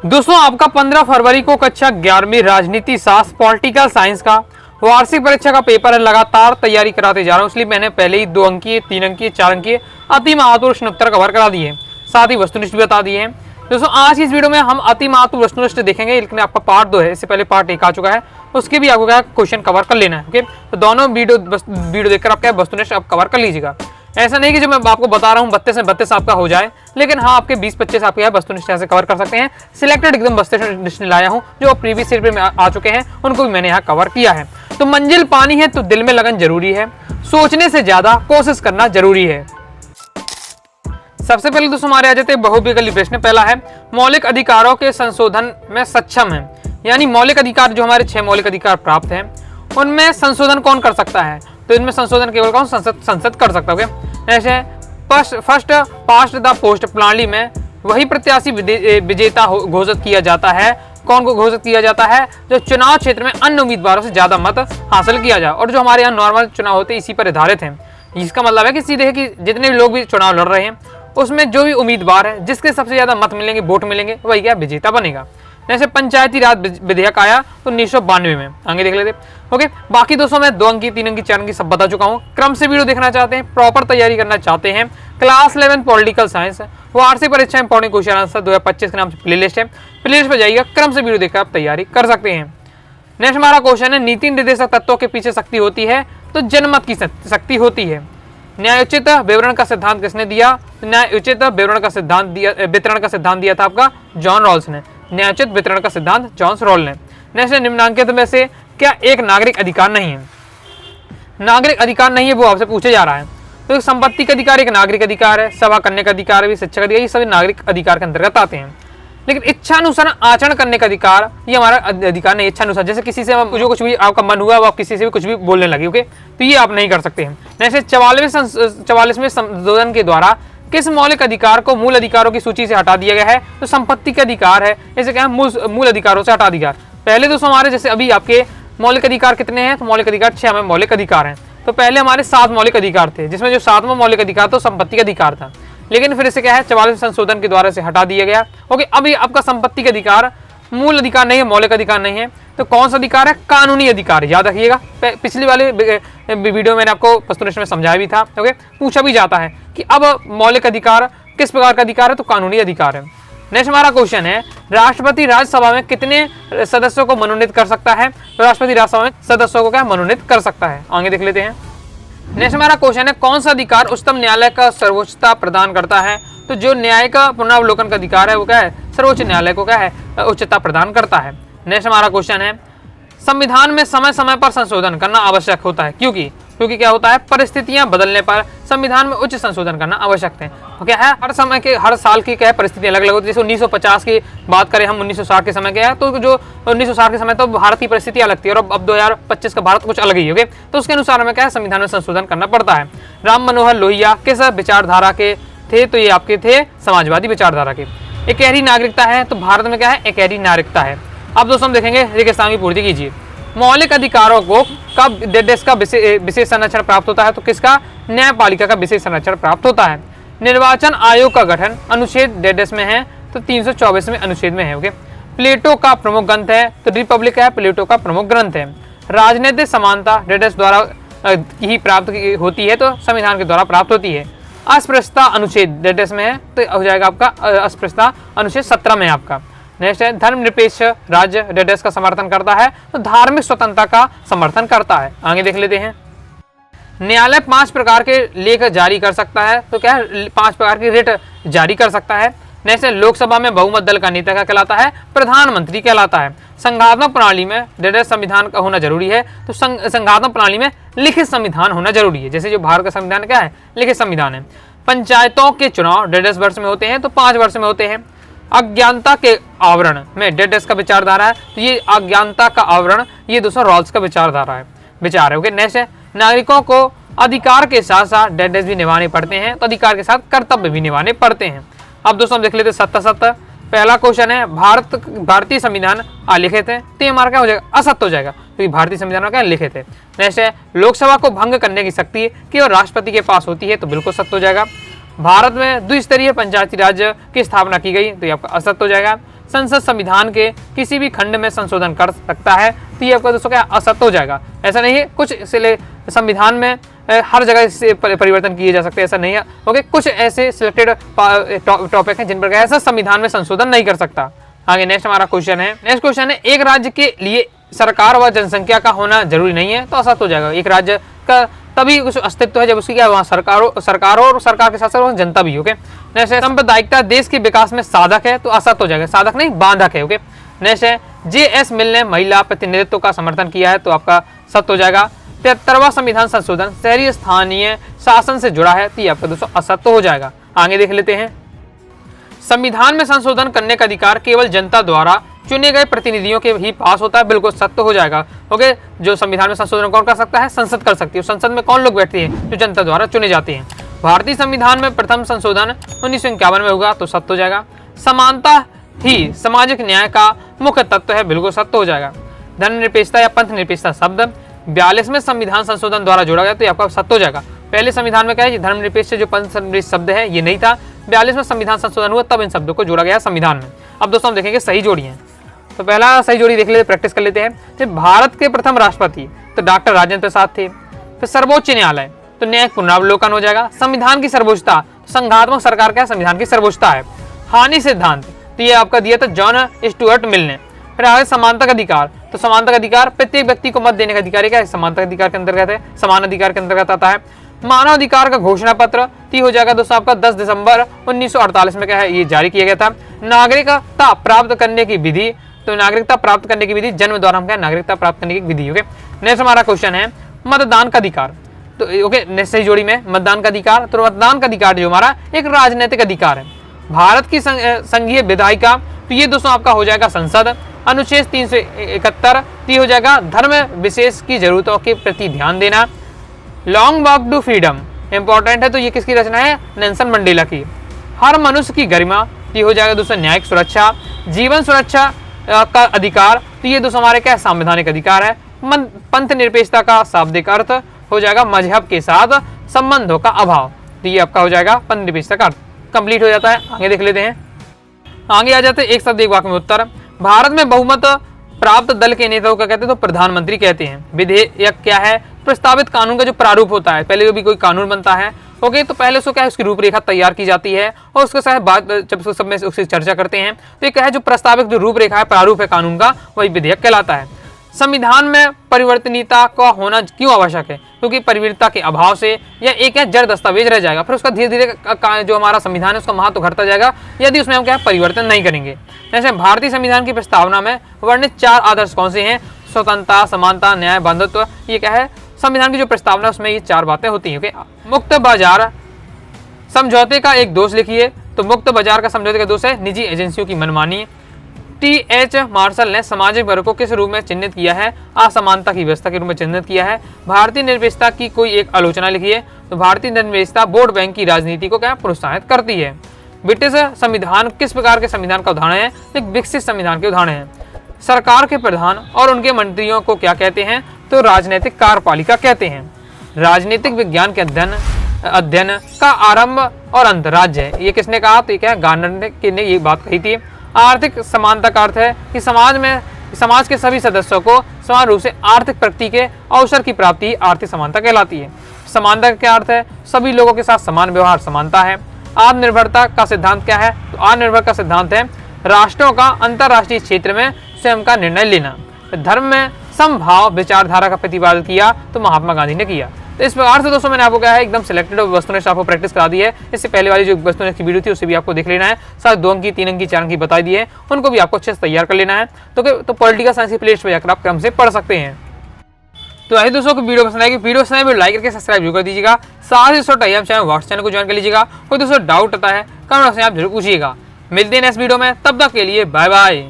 दोस्तों आपका 15 फरवरी को कक्षा 11वीं राजनीति शास्त्र पॉलिटिकल साइंस का वार्षिक परीक्षा का पेपर है। लगातार तैयारी कराते जा रहा हूं, इसलिए मैंने पहले ही 2 अंकीय, 3 अंकीय, 4 अंकीय अति महत्वपूर्ण प्रश्न उत्तर कवर करा दिए हैं, साथ ही वस्तुनिष्ठ भी बता दिए हैं। दोस्तों आज की इस वीडियो में हम अति महत्वपूर्ण वस्तुनिष्ठ देखेंगे, लेकिन आपका पार्ट 2 है, इससे पहले पार्ट 1 आ चुका है, उसके भी आपको क्या क्वेश्चन कवर कर लेना है। ओके, तो दोनों वीडियो देखकर आप क्या वस्तुनिष्ठ आप कवर कर लीजिएगा। ऐसा नहीं कि जो मैं आपको बता रहा हूँ 32 में 32 आपका हो जाए, लेकिन हाँ आपके 20-25 आपके वस्तुनिष्ठ ऐसे कवर कर सकते हैं। सिलेक्टेड एकदम वस्तुनिष्ठ लाया हूँ जो प्रीवियस ईयर में आ चुके हैं, उनको भी मैंने यहाँ कवर किया है। तो मंजिल पानी है तो दिल में लगन जरूरी है, सोचने से ज्यादा कोशिश करना जरूरी है। सबसे पहले दोस्तों हमारे आ जाते हैं बहुविकल्पी प्रश्न। पहला है मौलिक अधिकारों के संशोधन में सक्षम है, यानी मौलिक अधिकार जो हमारे 6 मौलिक अधिकार प्राप्त हैं उनमें संशोधन कौन कर सकता है। तो इनमें संशोधन केवल कौन संसद कर सकता है। जैसे फर्स्ट पास्ट द पोस्ट प्रणाली में वही प्रत्याशी विजेता घोषित किया जाता है। कौन को घोषित किया जाता है? जो चुनाव क्षेत्र में अन्य उम्मीदवारों से ज्यादा मत हासिल किया जाए, और जो हमारे यहाँ नॉर्मल चुनाव होते हैं इसी पर आधारित हैं। इसका मतलब है कि सीधे कि जितने भी लोग भी चुनाव लड़ रहे हैं उसमें जो भी उम्मीदवार है जिसके सबसे ज्यादा मत मिलेंगे, वोट मिलेंगे, वही क्या विजेता बनेगा। जैसे पंचायती राज विधेयक आया तो 1992 में, आगे देख लेते। ओके, बाकी दोस्तों मैं 2 अंकी, 3 अंकी, 4 अंकी सब बता चुका हूँ। क्रम से वीडियो देखना चाहते हैं, प्रॉपर तैयारी करना चाहते हैं, क्लास 11 पॉलिटिकल साइंस वार्षिक परीक्षा इंपॉर्टेंट क्वेश्चन आंसर 2025 के नाम से प्लेलिस्ट है, प्लेलिस्ट पर जाइएगा, क्रम से वीडियो देखकर आप तैयारी कर सकते हैं। नेक्स्ट हमारा क्वेश्चन है नीति निर्देशक तत्वों के पीछे शक्ति होती है तो जनमत की शक्ति होती है। न्यायोचित विवरण का सिद्धांत किसने दिया? न्यायोचित विवरण का सिद्धांत दिया था आपका जॉन रॉल्स ने। न्यायोचित वितरण का सिद्धांत जॉन रॉल्स ने। नेक्स्ट निम्नांकित में से क्या एक नागरिक अधिकार नहीं है? नागरिक अधिकार नहीं है वो आपसे पूछे जा रहा है। तो संपत्ति का अधिकार एक नागरिक अधिकार है, सभा करने का अधिकार भी, शिक्षा का अधिकार, ये सभी नागरिक अधिकार के अंतर्गत आते हैं। लेकिन इच्छानुसार आचरण करने का अधिकार ये हमारा अधिकार नहीं। इच्छानुसार जैसे किसी से जो कुछ भी आपका मन हुआ वो आप किसी से भी कुछ भी बोलने लगे, ओके, तो ये आप नहीं कर सकते हैं। जैसे 44वें संशोधन के द्वारा किस मौलिक अधिकार को मूल अधिकारों की सूची से हटा दिया गया है? तो संपत्ति का अधिकार है, जैसे क्या है मूल अधिकारों से हटा दिया। पहले दोस्तों हमारे जैसे अभी आपके मौलिक अधिकार कितने हैं? तो मौलिक अधिकार 6 मौलिक अधिकार हैं। तो पहले हमारे 7 मौलिक अधिकार थे, जिसमें जो 7वां मौलिक अधिकार तो संपत्ति का अधिकार था, लेकिन फिर इसे क्या है 44वें संशोधन के द्वारा से हटा दिया गया। ओके, अभी आपका संपत्ति का अधिकार मूल अधिकार नहीं है, मौलिक अधिकार नहीं है, तो कौन सा अधिकार है? कानूनी अधिकार। याद रखिएगा, पिछली वाले वीडियो मैंने आपको वस्तुनिष्ठ में समझाया भी था। ओके, पूछा भी जाता है कि अब मौलिक अधिकार किस प्रकार का अधिकार है? तो कानूनी अधिकार है। नेक्स्ट हमारा क्वेश्चन है राष्ट्रपति राज्यसभा में कितने सदस्यों को मनोनीत कर सकता है? तो राष्ट्रपति राज्यसभा में सदस्यों को क्या मनोनीत कर सकता है, आगे देख लेते हैं। नेक्स्ट हमारा क्वेश्चन है कौन सा अधिकार उच्चतम न्यायालय का सर्वोच्चता प्रदान करता है? तो जो न्याय का पुनरावलोकन का अधिकार है वो क्या है? सर्वोच्च न्यायालय को क्या है? उच्चता प्रदान करता है। नेक्स्ट हमारा क्वेश्चन है संविधान में समय समय पर संशोधन करना आवश्यक होता है, क्योंकि क्या होता है? परिस्थितियां बदलने पर संविधान में उच्च संशोधन करना आवश्यक है। तो क्या है हर साल की क्या है परिस्थितियां अलग अलग होती है। जैसे 1950 की बात करें हम, 1960 के समय क्या है, तो जो 1960 के समय तो भारत की परिस्थिति अलग थी, और अब 2025 का भारत कुछ अलग ही हो गया, तो उसके अनुसार हमें क्या है संविधान में संशोधन करना पड़ता है। राम मनोहर लोहिया किस विचारधारा के थे? तो ये आपके थे समाजवादी विचारधारा के। एकहरी नागरिकता है, तो भारत में क्या है? एकहरी नागरिकता है। अब दोस्तों हम देखेंगे रेगिस्तान की पूर्ति कीजिए। मौलिक अधिकारों को कब देश का विशेष संरक्षण प्राप्त होता है? तो किसका? न्यायपालिका का विशेष संरक्षण प्राप्त होता है। निर्वाचन आयोग का गठन अनुच्छेद डेडेस में है, तो 324वें अनुच्छेद में है। ओके, प्लेटो का प्रमुख ग्रंथ है, तो रिपब्लिक है प्लेटो का प्रमुख ग्रंथ है। राजनीतिक समानता डेडेस द्वारा ही प्राप्त होती है, तो संविधान के द्वारा प्राप्त होती है। अस्पृश्यता अनुच्छेद डेडेस में है, तो हो जाएगा आपका अस्पृश्यता अनुच्छेद 17 में आपका। नेक्स्ट है धर्मनिरपेक्ष राज्य डेडेस का समर्थन करता है, तो धार्मिक स्वतंत्रता का समर्थन करता है, आगे देख लेते हैं। न्यायालय 5 प्रकार के लेख जारी कर सकता है, तो क्या है 5 प्रकार की रिट जारी कर सकता है। नेक्स्ट है लोकसभा में बहुमत दल का नेता क्या कहलाता है? प्रधानमंत्री कहलाता है। संघात्मक प्रणाली में डेडेस संविधान का होना जरूरी है, तो संघात्मक प्रणाली में लिखित संविधान होना जरूरी है। जैसे जो भारत का संविधान क्या है? लिखित संविधान है। पंचायतों के चुनाव डेडेस वर्ष में होते हैं, तो 5 वर्ष में होते हैं। अज्ञानता के आवरण में डेडेस का विचारधारा है, तो ये अज्ञानता का आवरण ये दोस्तों रॉल्स का विचारधारा है, विचार है। ओके, नेक्स्ट है नागरिकों को अधिकार के साथ साथ डेडेस भी निभाने पड़ते हैं, तो अधिकार के साथ कर्तव्य भी निभाने पड़ते हैं। अब दोस्तों हम देख लेते हैं सत्य। पहला क्वेश्चन है भारतीय संविधान अलिखित है, तो हमारा क्या हो जाएगा? असत्य हो जाएगा, क्योंकि भारतीय संविधान में क्या लिखित है। नेक्स्ट है लोकसभा को भंग करने की शक्ति केवल राष्ट्रपति के पास होती है, तो बिल्कुल सत्य हो जाएगा। भारत में द्विस्तरीय पंचायती राज की स्थापना की गई, तो ये आपका असत्य हो जाएगा। संसद संविधान के किसी भी खंड में संशोधन कर सकता है, तो ये आपका दोस्तों क्या असत्य हो जाएगा। ऐसा नहीं है कुछ संविधान में हर जगह से परिवर्तन किए जा सकते हैं, ऐसा नहीं है। ओके, कुछ ऐसे सिलेक्टेड टॉपिक हैं जिन पर ऐसा संविधान में संशोधन नहीं कर सकता। आगे नेक्स्ट हमारा क्वेश्चन है, एक राज्य के लिए सरकार व जनसंख्या का होना जरूरी नहीं है, तो असत्य हो जाएगा। एक राज्य का तभी कुछ अस्तित्व है जब उसकी क्या वहाँ सरकार और सरकार के साथ साथ जनता भी। ओके, नेक्स्ट है सांप्रदायिकता देश के विकास में साधक है, तो असत्य हो जाएगा, साधक नहीं बाधक है। ओके, नेक्स्ट है JS मिल ने महिला प्रतिनिधित्व का समर्थन किया है, तो आपका सत्य हो जाएगा। 73वां संविधान संशोधन शहरी स्थानीय शासन से जुड़ा है, तो ये आपका दोस्तों असत्य हो जाएगा। आगे देख लेते हैं, संविधान में संशोधन करने का अधिकार केवल जनता द्वारा चुने गए प्रतिनिधियों के ही पास होता है, बिल्कुल सत्य हो जाएगा। ओके, जो संविधान में संशोधन कौन कर सकता है? संसद कर सकती है। संसद में कौन लोग बैठते हैं? जो जनता द्वारा चुने जाते हैं। भारतीय संविधान में प्रथम संशोधन 1951 में होगा, तो सत्य हो जाएगा। समानता ही सामाजिक न्याय का मुख्य तत्व है, बिल्कुल सत्य हो जाएगा। धर्मनिरपेक्षता या पंथ निरपेक्षता शब्द 42वें संविधान संशोधन द्वारा जोड़ा गया, तो ये आपका सत्य हो जाएगा। पहले संविधान में क्या है, धर्मनिरपेक्ष जो पंथ निरपेक्ष शब्द है ये नहीं था, 42वें संविधान संशोधन हुआ तब इन शब्दों को जोड़ा गया संविधान में। अब दोस्तों हम देखेंगे सही जोड़ी है, तो पहला सही जोड़ी देख लेते, प्रैक्टिस कर लेते हैं। तो भारत के प्रथम राष्ट्रपति तो डॉक्टर राजेंद्र प्रसाद थे। फिर सर्वोच्च न्यायालय, तो न्यायिक पुनरावलोकन हो जाएगा। संविधान की सर्वोच्चता, संघात्मक सरकार क्या संविधान की सर्वोच्चता है। हानि सिद्धांत, तो ये आपका दिया था जॉन स्टुअर्ट मिल ने। फिर आगे समानता का अधिकार, तो समानता का अधिकार प्रत्येक व्यक्ति को मत देने का अधिकार है, क्या समानता का अधिकार के अंतर्गत है, समान अधिकार के अंतर्गत आता है। मानव अधिकार का घोषणा पत्र ती हो जाएगा दोस्तों आपका 10 दिसंबर 1948 में क्या है ये जारी किया गया था। नागरिकता प्राप्त करने की विधि, तो नागरिकता प्राप्त करने की विधि जन्म द्वारा हम क्या नागरिकता प्राप्त करने की विधि। ओके, नेक्स्ट हमारा क्वेश्चन है मतदान का अधिकार, तो ओके नेक्स्ट सही जोड़ी में मतदान का अधिकार, तो मतदान का अधिकार जो हमारा एक राजनीतिक अधिकार है। भारत की संघीय विधायिका, तो ये दोस्तों आपका हो जाएगा संसद। अनुच्छेद 371 ती हो जाएगा धर्म विशेष की जरूरतों के प्रति ध्यान देना। Long walk to freedom important है, तो ये किसकी रचना है? नेल्सन मंडेला की। हर मनुष्य की गरिमा, ये हो जाएगा दोस्तों न्यायिक सुरक्षा। जीवन सुरक्षा का अधिकार, तो ये दोस्तों हमारे क्या संवैधानिक अधिकार है। पंथ निरपेक्षता का शाब्दिक अर्थ हो जाएगा मजहब के साथ संबंधों का अभाव, तो ये आपका हो जाएगा पंथ निरपेक्षता का अर्थ। कंप्लीट हो जाता है। आगे देख लेते हैं, आगे आ जाते हैं एक शब्द एक वाक्य में उत्तर। भारत में बहुमत प्राप्त दल के नेताओं का कहते हैं तो प्रधानमंत्री कहते हैं। विधेयक क्या है? प्रस्तावित कानून का जो प्रारूप होता है, पहले जो भी कोई कानून बनता है ओके, तो पहले उसको क्या है उसकी रूपरेखा तैयार की जाती है और उसके साथ बाद जब उसको सब में उससे चर्चा करते हैं तो ये क्या है जो प्रस्तावित जो रूपरेखा है प्रारूप है कानून का, वही विधेयक कहलाता है। संविधान में परिवर्तनीयता का होना क्यों आवश्यक है? क्योंकि परिवर्तनीयता के अभाव से यह एक जड़ दस्तावेज रह जाएगा, फिर उसका धीरे धीरे जो हमारा संविधान है उसका महत्व घटता जाएगा यदि उसमें हम क्या परिवर्तन नहीं करेंगे। जैसे भारतीय संविधान की प्रस्तावना में वर्णित 4 आदर्श कौन से हैं? स्वतंत्रता, समानता, न्याय, बंधुत्व। ये क्या है संविधान की जो प्रस्तावना उसमें ये 4 बातें होती हैं। मुक्त बाजार समझौते का एक दोष लिखिए, तो मुक्त बाजार का समझौते का दोष है निजी एजेंसियों की मनमानी। T.H. मार्शल ने सामाजिक वर्ग को किस रूप में चिन्हित किया है? असमानता की व्यवस्था के रूप में चिन्हित किया है। भारतीय निरपेक्षता की कोई एक आलोचना लिखिए, तो भारतीय निरपेक्षता वोट बैंक की राजनीति को क्या प्रोत्साहित करती है। ब्रिटिश संविधान किस प्रकार के संविधान का उदाहरण है? एक विकसित संविधान के उदाहरण है। सरकार के प्रधान और उनके मंत्रियों को क्या कहते हैं? तो राजनीतिक कार्यपालिका कहते हैं। राजनीतिक विज्ञान के अध्ययन का आरंभ और अंत राज्य है। ये किसने कहा? तो क्या गार्डनर ने ये बात कही थी। आर्थिक समानता का अर्थ है कि समाज के सभी सदस्यों को समान रूप से आर्थिक प्रगति के अवसर की प्राप्ति आर्थिक समानता कहलाती है। समानता का क्या अर्थ है? सभी लोगों के साथ समान व्यवहार समानता है। आत्मनिर्भरता का सिद्धांत क्या है? तो आत्मनिर्भर का सिद्धांत है राष्ट्रों का अंतर्राष्ट्रीय क्षेत्र में स्वयं का निर्णय लेना। धर्म में समभाव विचारधारा का प्रतिपादन किया तो महात्मा गांधी ने किया। तो इस प्रकार से दोस्तों मैंने आपको क्या है एकदम सिलेक्टेड वस्तुनिष्ठ आपको प्रैक्टिस करा दी है। इससे पहले वाली जो वस्तुनिष्ठ की वीडियो थी उसे भी आपको देख लेना है। साथ 2 अंक, 3 अंक, 4 अंक बता दी है, उनको भी आपको अच्छे से तैयार कर लेना है। तो पॉलिटिकल साइंस की प्लेलिस्ट पर जाकर आप क्रम से पढ़ सकते हैं। तो ऐसे दोस्तों को वीडियो पसंद आएगी, वीडियो पसंद आए लाइक करके सब्सक्राइब जरूर कर दीजिएगा। साथ ही दोस्तों टाइम चैनल व्हाट्सएप चैनल को ज्वाइन कर लीजिएगा। कोई दोस्तों डाउट आता है कमेंट बॉक्स में आप जरूर पूछिएगा। मिलते हैं नेक्स्ट वीडियो में, तब तक के लिए बाय बाय।